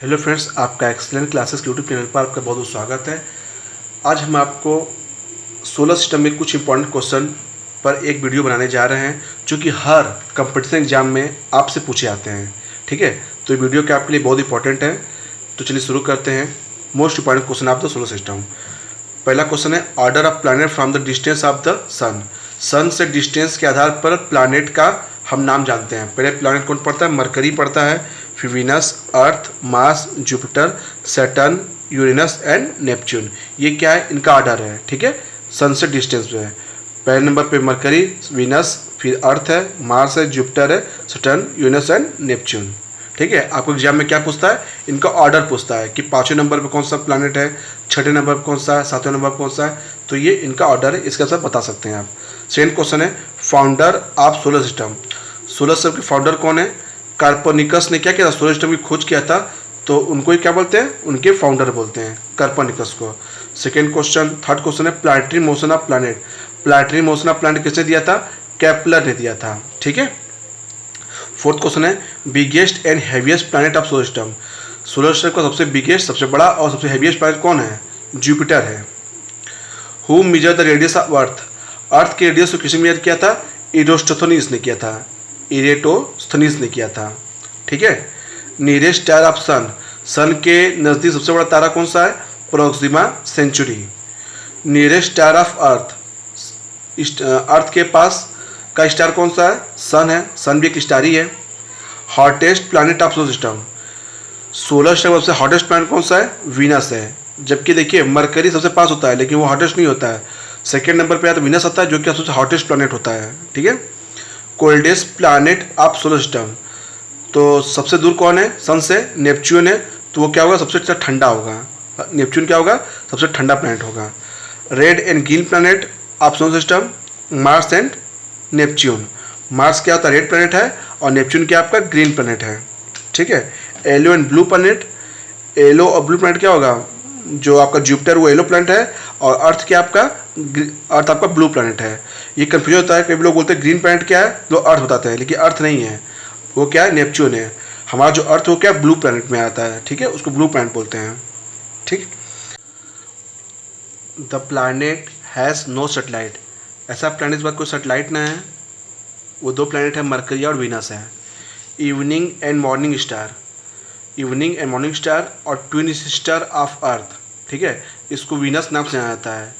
Hello friends, आपका excellent classes YouTube channel पर आपका बहुत बहुत स्वागत है। आज हम आपको सोलर सिस्टम में कुछ इंपॉर्टेंट क्वेश्चन पर एक वीडियो बनाने जा रहे हैं जो कि हर कंपटीशन एग्जाम में आपसे पूछे आते हैं। ठीक है, तो ये वीडियो क्या आपके लिए बहुत इंपॉर्टेंट है। तो चलिए शुरू करते हैं। Most important question of the solar system. पहला क्वेश्चन है, order of planet from the distance of the sun. Sun से डिस्टेंस के आधार पर प्लानट का हम नाम जानते हैं। पहले प्लानट कौन पड़ता है? मरकरी पड़ता है, फिर Venus, earth, Mars, Jupiter, Saturn, Uranus and Neptune. ये क्या है? इनका ऑर्डर है। ठीक है, सन से डिस्टेंस पे है। पहले नंबर पे मरकरी, वीनस, फिर अर्थ है, मार्स है, जुपिटर है, सैटर्न, यूरेनस एंड नेपच्यून। ठीक है, आपको एग्जाम में क्या पूछता है? इनका ऑर्डर पूछता है कि 5वें नंबर पे कौन सा प्लैनेट है, 6ठे नंबर पर कौन सा है, 7वें नंबर पर कौन सा है। तो ये इनका ऑर्डर है, इसका सब बता सकते हैं आप। सेकंड क्वेश्चन है, founder of solar system. Solar system के फाउंडर कौन है? कार्पनिकस ने क्या किया था? सोलर सिस्टम की खोज किया था, तो उनको ही क्या बोलते हैं? उनके फाउंडर बोलते हैं, कार्पनिकस को। सेकेंड क्वेश्चन, थर्ड क्वेश्चन है, planetary motion of planet. Planetary motion of planet किसने दिया था? केपलर ने दिया था। ठीक है। फोर्थ क्वेश्चन है, biggest and heaviest planet of solar system. Solar system का सबसे बिगेस्ट, सबसे बड़ा और सबसे हैवीएस्ट प्लैनेट कौन है? जुपिटर है। Who measured the radius of earth. Earth के रेडियस को किसने मेजर किया था? इरोस्टोथनीस ने किया था। इरेटोस्थनीस ने किया था। ठीक है। Nearest star of sun. Sun के नज़दीक सबसे बड़ा तारा कौन सा है? Proxima Centauri. Nearest star of earth. Earth के पास का स्टार कौन सा है? सन है। सन भी एक स्टार ही है। Hottest planet of solar system. Solar system सबसे हॉटेस्ट प्लैनेट कौन सा है? वीनस है। जबकि देखिए मरकरी सबसे पास होता है लेकिन वो हॉटेस्ट नहीं होता है। सेकेंड नंबर पे आता है वीनस आता है, जो कि सबसे हॉटेस्ट प्लैनेट होता है। ठीक है। Coldest planet of solar system. तो सबसे दूर कौन है सन से? नेपच्यून है। तो वो क्या होगा? सबसे अच्छा ठंडा होगा। नेपच्यून क्या होगा? सबसे ठंडा प्लैनेट होगा। Red and green planet of solar system, Mars and Neptune. Mars क्या होता है? रेड प्लैनेट है, और नेपच्यून क्या आपका? ग्रीन प्लैनेट है। ठीक है। Yellow and blue planet. Yellow और ब्लू प्लैनेट क्या होगा? जो आपका जुपिटर वो येलो प्लैनेट है, और अर्थ क्या आपका? अर्थ आपका ब्लू प्लैनेट है। ये कंफ्यूजन होता है, कई लोग बोलते हैं ग्रीन प्लैनेट क्या है, लोग अर्थ बताते हैं, लेकिन अर्थ नहीं है, वो क्या है? नेपच्यून है। हमारा जो अर्थ वो क्या ब्लू प्लैनेट में आता है। ठीक है, उसको ब्लू प्लैनेट बोलते हैं। ठीक। The planet has no satellite. ऐसा प्लैनेट के बाद कोई सैटेलाइट ना है। वो दो प्लैनेट है, मरकरी और वीनस है। Evening and morning star. Evening and morning star और ट्विन सिस्टर ऑफ अर्थ। ठीक है, इसको वीनस नाम से जाना जाता है।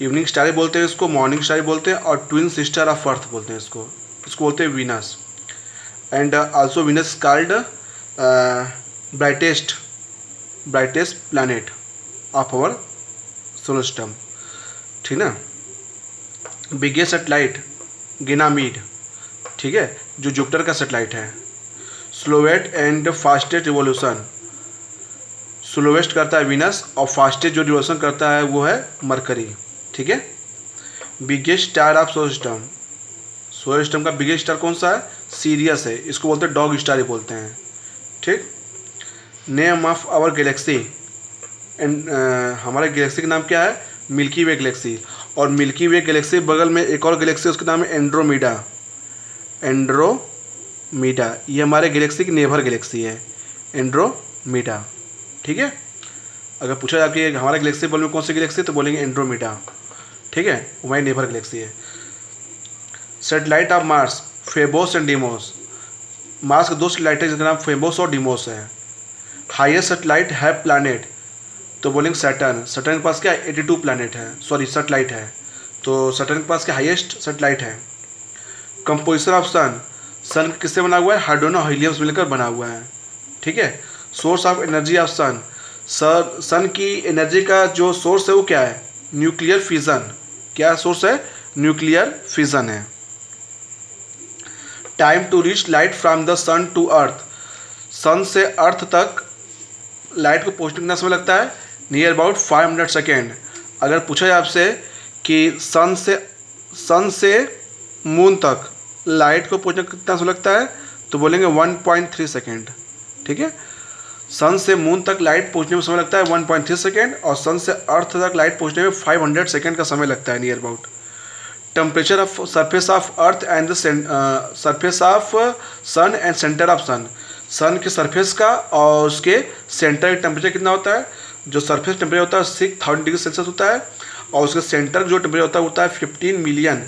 इवनिंग स्टार ही बोलते हैं इसको, मॉर्निंग स्टार ही बोलते हैं, और ट्विन सिस्टर ऑफ अर्थ बोलते हैं इसको। इसको बोलते हैं Venus. And also Venus called brightest planet of our solar system. ठीक ना। Biggest satellite Ganymede. ठीक है, जो जुपिटर का सेटेलाइट है। Slowest and fastest revolution. Slowest करता है वीनस, और फास्टेस्ट जो रिवॉल्यूशन करता है वो है मरकरी। ठीक है। Biggest star of solar system. Solar system का बिगेस्ट स्टार कौन सा है? सीरियस है। इसको बोलते हैं डॉग स्टार ही बोलते हैं। ठीक। Name of our galaxy. And हमारे गैलेक्सी का नाम क्या है? Milky way galaxy. और मिल्की वे गैलेक्सी बगल में एक और गैलेक्सी, उसका नाम है एंड्रोमीडा। एंड्रोमीडा ये हमारे गैलेक्सी की नेबर गैलेक्सी है, एंड्रोमीडा। ठीक है। अगर पूछा जाए कि हमारा गैलेक्सी बगल में कौन सी गैलेक्सी, तो बोलेंगे एंड्रोमीडा। ठीक है, वो हमारी नेबर गैलेक्सी है। Satellite of Mars, Phobos and Deimos. Mars के दो सैटेलाइट है जिनका नाम फेबोस और डीमोस है। हाईएस्ट सैटेलाइट है प्लैनेट, तो बोलेंगे सैटर्न। सैटर्न के पास क्या है? 82 प्लैनेट है, सॉरी सैटेलाइट है। तो सैटर्न के पास क्या हाईएस्ट सैटेलाइट है। Composition of sun. सन किससे बना हुआ है? हाइड्रोजन और हीलियम से मिलकर बना हुआ है। ठीक है। Source of energy of sun. Sun की एनर्जी का जो सोर्स है वो क्या है? Nuclear fission. क्या सोर्स है? न्यूक्लियर फिजन है। Time to reach light from the sun to earth. Sun से अर्थ तक लाइट को पहुंचने कितना समय लगता है? Near about 500 second. अगर पूछा जाए आपसे कि सन से मून तक लाइट को पहुंचने कितना समय लगता है, तो बोलेंगे 1.3 सेकेंड। ठीक है। सन से मून तक लाइट पहुंचने में समय लगता है 1.3 सेकेंड, और सन से अर्थ तक लाइट पहुंचने में 500 सेकेंड का समय लगता है near about. Temperature of surface of earth and the surface of sun and centre of sun. Sun के सरफेस का और उसके सेंटर का टेम्परेचर कितना होता है। जो सरफेस टेम्परेचर होता है 6000 डिग्री सेल्सियस होता है और उसके सेंटर जो टेम्परेचर होता है 15 मिलियन,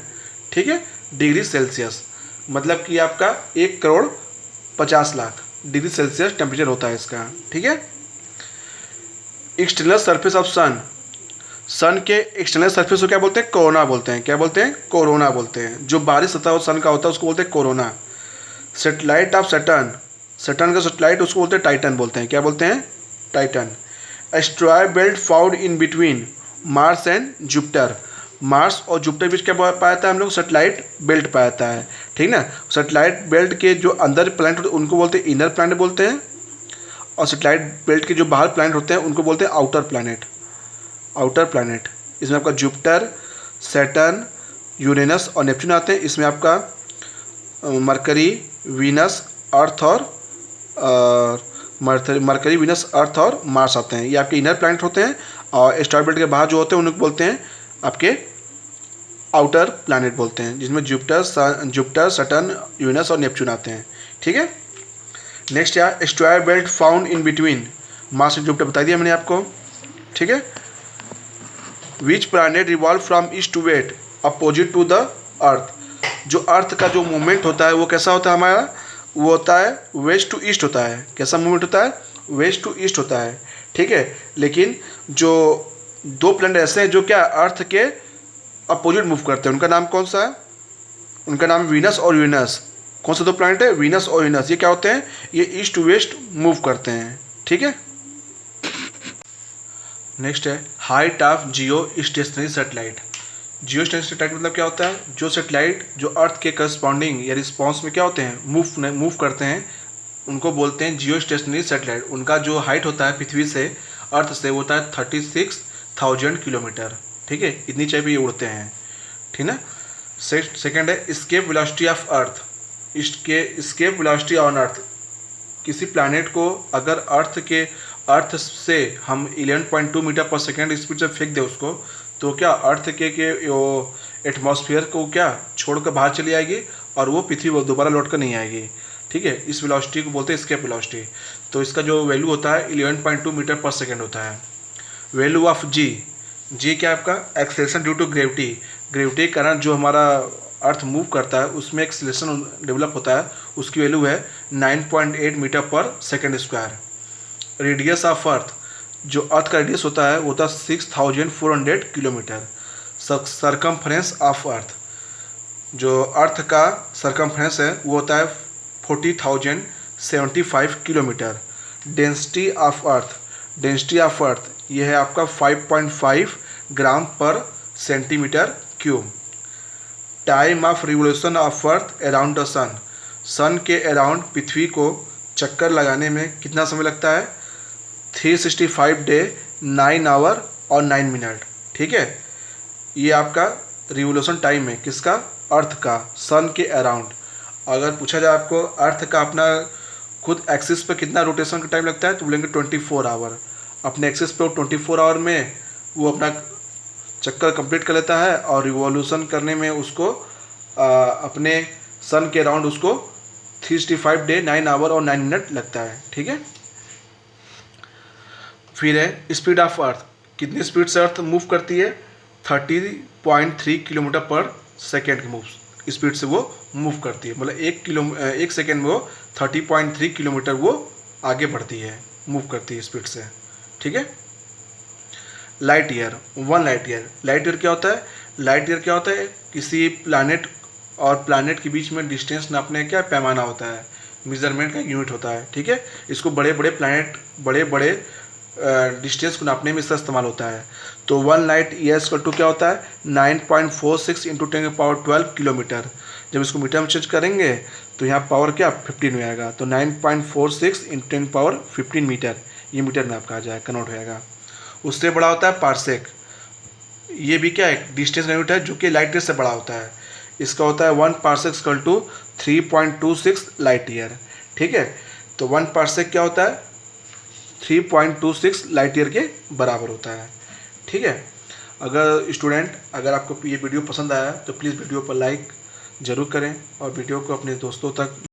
ठीक है, डिग्री सेल्सियस। मतलब कि आपका 1,50,00,000 डिग्री सेल्सियस टेम्परेचर होता है इसका, ठीक है। External surface of sun, sun के एक्सटर्नल सरफेस को क्या बोलते हैं, कोरोना बोलते हैं। क्या बोलते हैं, कोरोना बोलते हैं। जो बाहरी सतह सन का होता है उसको बोलते हैं corona. Satellite of Saturn, Saturn का सैटेलाइट उसको बोलते हैं टाइटन बोलते हैं। क्या बोलते हैं, Titan. Asteroid belt found in between Mars and Jupiter, Mars और जुपिटर बीच क्या पाया था हम लोग, सेटेलाइट बेल्ट पाया था है, ठीक ना। सेटेलाइट बेल्ट के जो अंदर प्लैनेट होते हैं उनको बोलते हैं इनर प्लैनेट बोलते हैं, और सेटेलाइट बेल्ट के जो बाहर प्लैनेट होते हैं उनको बोलते हैं आउटर प्लैनेट, आउटर प्लैनेट। इसमें आपका जुपिटर, सैटर्न, यूरेनस और नेपच्यून आते हैं। इसमें आपका मरकरी, वीनस, अर्थ और मरकरी, वीनस, अर्थ और मार्स आते हैं। ये आपके इनर प्लैनेट होते हैं और एस्ट्रॉयड बेल्ट के बाहर जो होते हैं उनको बोलते हैं आपके आउटर प्लैनेट बोलते हैं, जिसमें जुपिटर, सैटर्न, यूरेनस और नेपच्यून आते हैं, ठीक है। नेक्स्ट है asteroid belt found in between Mars and Jupiter, बता दिया मैंने आपको, ठीक है। Which planet revolve from east to west opposite to the earth, जो अर्थ का जो मूवमेंट होता है वो कैसा होता है हमारा, वो होता है वेस्ट टू ईस्ट होता है। कैसा मूवमेंट होता है, वेस्ट टू ईस्ट होता है, ठीक है। लेकिन जो दो प्लैनेट ऐसे हैं जो क्या अर्थ के अपोजिट मूव करते हैं, उनका नाम कौन सा है, उनका नाम वीनस और यूरेनस। कौन सा दो प्लैनेट है, वीनस और यूरेनस। ये क्या होते हैं, ये ईस्ट टू वेस्ट मूव करते हैं, ठीक है। नेक्स्ट है height of Jio stationery satellite. Jio stationery satellite मतलब क्या होता है, जो सैटेलाइट जो अर्थ के करस्पॉन्डिंग या रिस्पॉन्स में क्या होते हैं, मूव करते हैं, उनको बोलते हैं जियो स्टेशनरी सैटेलाइट। उनका जो हाइट होता है पृथ्वी से, अर्थ से, वो होता है 36,000 किलोमीटर, ठीक है। इतनी ऊंचाई पे ये उड़ते हैं, ठीक ना। सेकेंड है escape velocity of earth. Escape velocity on earth, किसी प्लैनेट को अगर अर्थ से हम 11.2 मीटर पर सेकेंड स्पीड से फेंक दें उसको, तो क्या अर्थ के एटमॉस्फेयर को क्या छोड़कर बाहर चली आएगी और वो पृथ्वी वो दोबारा लौट कर नहीं आएगी, ठीक है। इस वेलोसिटी को बोलते हैं एस्केप वेलोसिटी। तो इसका जो वैल्यू होता है 11.2 मीटर पर सेकेंड होता है। वैल्यू ऑफ जी क्या आपका, acceleration due to gravity. Gravity के कारण जो हमारा अर्थ मूव करता है उसमें एक्सेलरेशन डेवलप होता है, उसकी वैल्यू है 9.8 मीटर पर सेकेंड स्क्वायर। रेडियस ऑफ अर्थ, जो अर्थ का रेडियस होता है वो होता है 6400 किलोमीटर। सरकमफ्रेंस ऑफ अर्थ, जो अर्थ का सरकमफ्रेंस है वो होता है 40,075 kilometre. Density of earth, density of earth ये है आपका 5.5 gram per centimetre cube. Time of revolution of earth around the sun, sun के अराउंड पृथ्वी को चक्कर लगाने में कितना समय लगता है, 365 डे 9 आवर और 9 मिनट, ठीक है। ये आपका रिवोल्यूशन टाइम है किसका, अर्थ का, सन के अराउंड। अगर पूछा जाए आपको अर्थ का अपना खुद एक्सिस पर कितना रोटेशन का टाइम लगता है, तो बोलेंगे 24 आवर। अपने एक्सिस पे 24 आवर में वो अपना चक्कर कंप्लीट कर लेता है और रिवॉल्यूशन करने में उसको अपने सन के अराउंड उसको 365 डे 9 आवर और 9 मिनट लगता है, ठीक है। फिर है स्पीड ऑफ अर्थ, कितनी स्पीड से अर्थ मूव करती है, 30.3 किलोमीटर पर सेकेंड की मूव स्पीड से वो मूव करती है। मतलब एक सेकेंड में वो 30.3 किलोमीटर वो आगे बढ़ती है, मूव करती है स्पीड से, ठीक है। Light year, 1 light year. Light year क्या होता है, लाइट ईयर क्या होता है, किसी प्लैनेट और प्लैनेट के बीच में डिस्टेंस नापने का पैमाना होता है, मेजरमेंट का यूनिट होता है, ठीक है। इसको बड़े बड़े प्लैनेट, बड़े बड़े डिस्टेंस को नापने में इसका इस्तेमाल होता है। तो 1 लाइट ईयर्स का टू क्या होता है, 9.46 × 10⁻12 किलोमीटर। जब इसको मीटर में चेंज करेंगे तो यहाँ पावर क्या 15 में आएगा, तो 9.46 × 10⁻15 मीटर, ये मीटर में आपका आ जाएगा, कन्वर्ट हो जाएगा। उससे बड़ा होता है पार्सेक, ये भी क्या है डिस्टेंस यूनिट है जो कि लाइट ईयर से बड़ा होता है। इसका होता है 1 पार्सेक = 3.26 लाइट ईयर, ठीक है। तो 1 पार्सेक क्या होता है, 3.26 लाइट ईयर के बराबर होता है, ठीक है। अगर आपको ये वीडियो पसंद आया तो प्लीज़ वीडियो पर लाइक ज़रूर करें और वीडियो को अपने दोस्तों तक